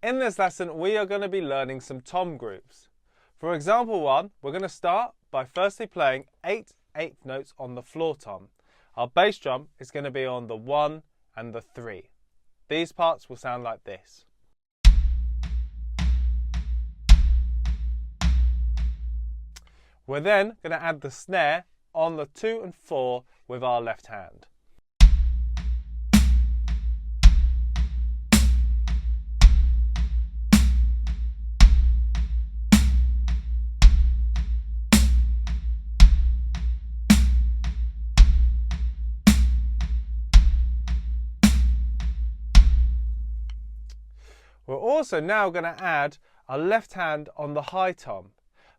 In this lesson, we are going to be learning some tom grooves. For example 1, we're going to start by firstly playing 8/8 notes on the floor tom. Our bass drum is going to be on the 1 and the 3. These parts will sound like this. We're then going to add the snare on the 2 and 4 with our left hand. We're also now going to add our left hand on the high tom.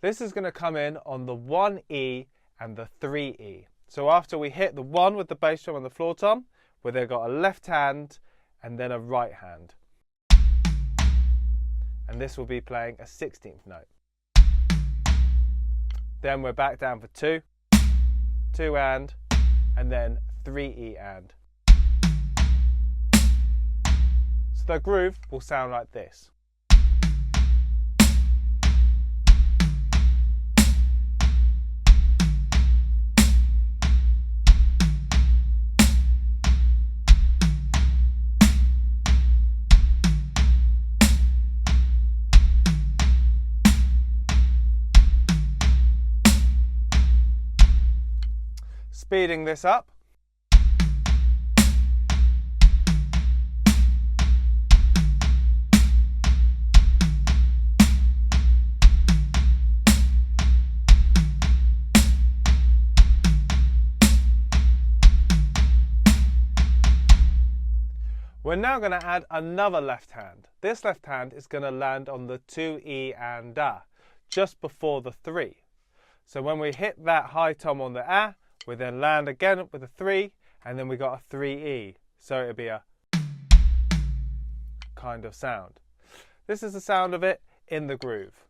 This is going to come in on the 1E and the 3E. So after we hit the 1 with the bass drum on the floor tom, we've then got a left hand and then a right hand. And this will be playing a 16th note. Then we're back down for 2, 2 and then 3E and. So the groove will sound like this. Speeding this up. We're now going to add another left hand. This left hand is going to land on the 2E and A, just before the 3. So when we hit that high tom on the A, we then land again with a 3, and then we got a 3E. So it'll be a kind of sound. This is the sound of it in the groove.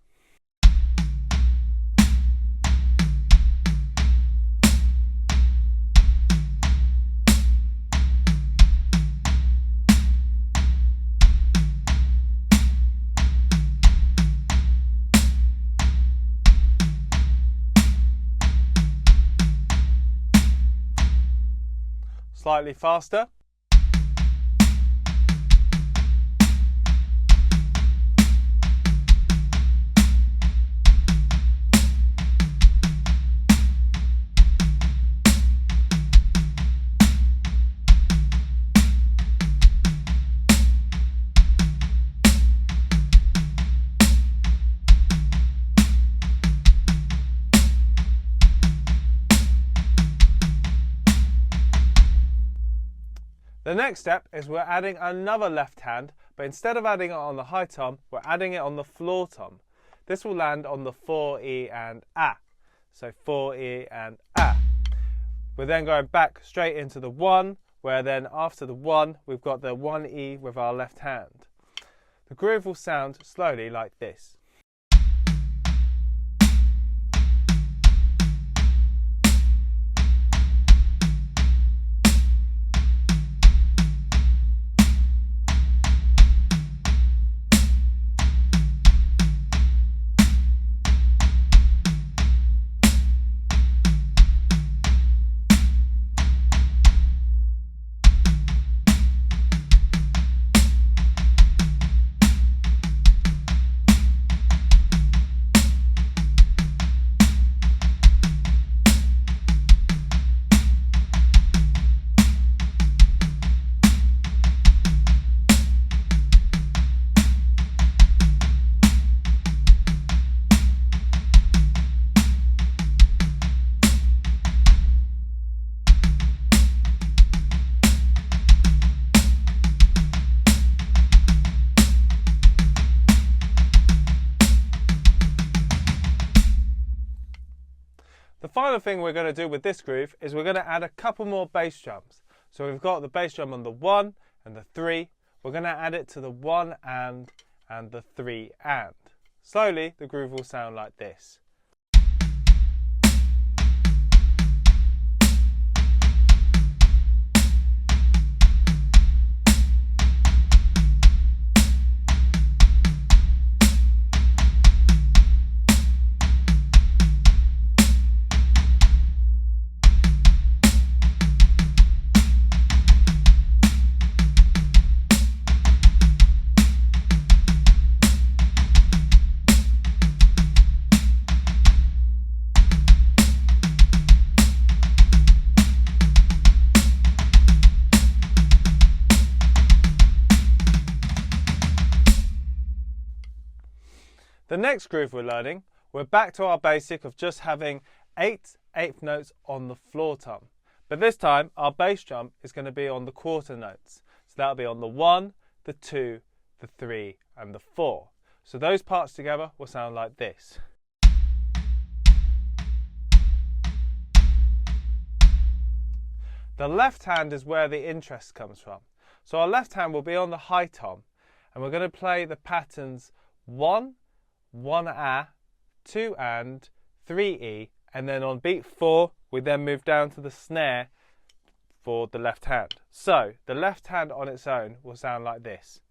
Slightly faster. The next step is we're adding another left hand, but instead of adding it on the high tom, we're adding it on the floor tom. This will land on the 4E and A. So 4E and A. We're then going back straight into the 1, where then after the 1, we've got the 1E with our left hand. The groove will sound slowly like this. The final thing we're going to do with this groove is we're going to add a couple more bass drums. So we've got the bass drum on the 1 and the 3. We're going to add it to the 1 and the 3 and. Slowly, the groove will sound like this. The next groove we're learning, we're back to our basic of just having 8/8 notes on the floor tom. But this time our bass drum is going to be on the quarter notes. So that'll be on the 1, the 2, the 3 and the 4. So those parts together will sound like this. The left hand is where the interest comes from. So our left hand will be on the high tom, and we're going to play the patterns 1, 1-a, 2 and, 3-e, and then on beat 4 we then move down to the snare for the left hand. So the left hand on its own will sound like this.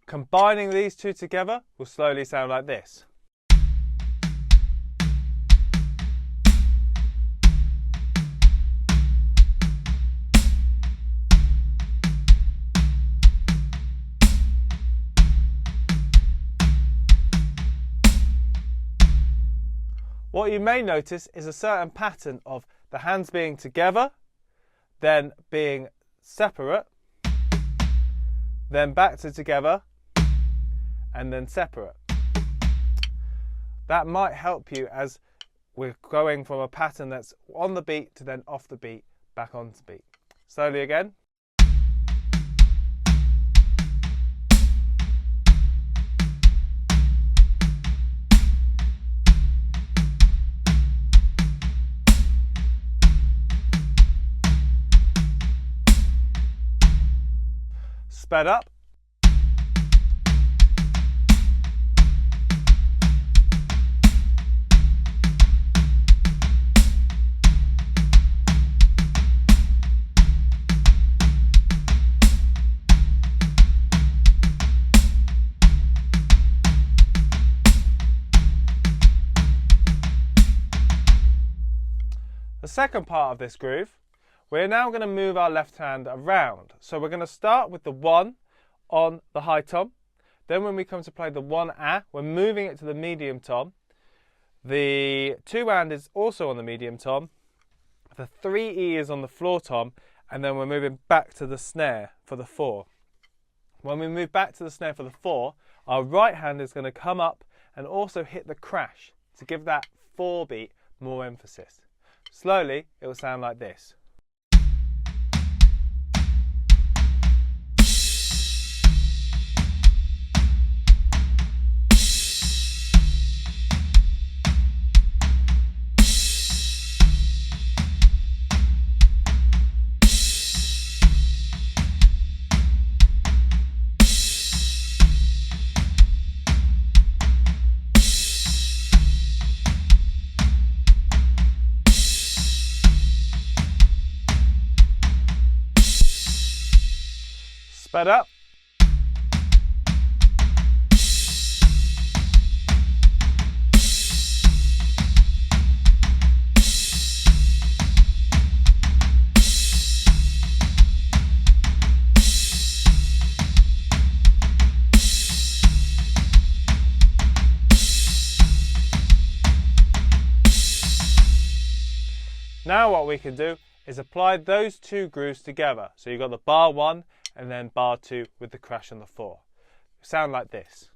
Combining these two together will slowly sound like this. What you may notice is a certain pattern of the hands being together, then being separate, then back to together, and then separate. That might help you as we're going from a pattern that's on the beat to then off the beat, back onto beat. Slowly again. Sped up. The second part of this groove, we're now going to move our left hand around. So we're going to start with the 1 on the high tom. Then when we come to play the 1-a, we're moving it to the medium tom. The 2-and is also on the medium tom. The 3-e is on the floor tom. And then we're moving back to the snare for the 4. When we move back to the snare for the 4, our right hand is going to come up and also hit the crash to give that 4 beat more emphasis. Slowly, it will sound like this. Sped up. Now what we can do is apply those two grooves together. So you've got the bar 1 and then bar 2 with the crash on the 4. Sound like this.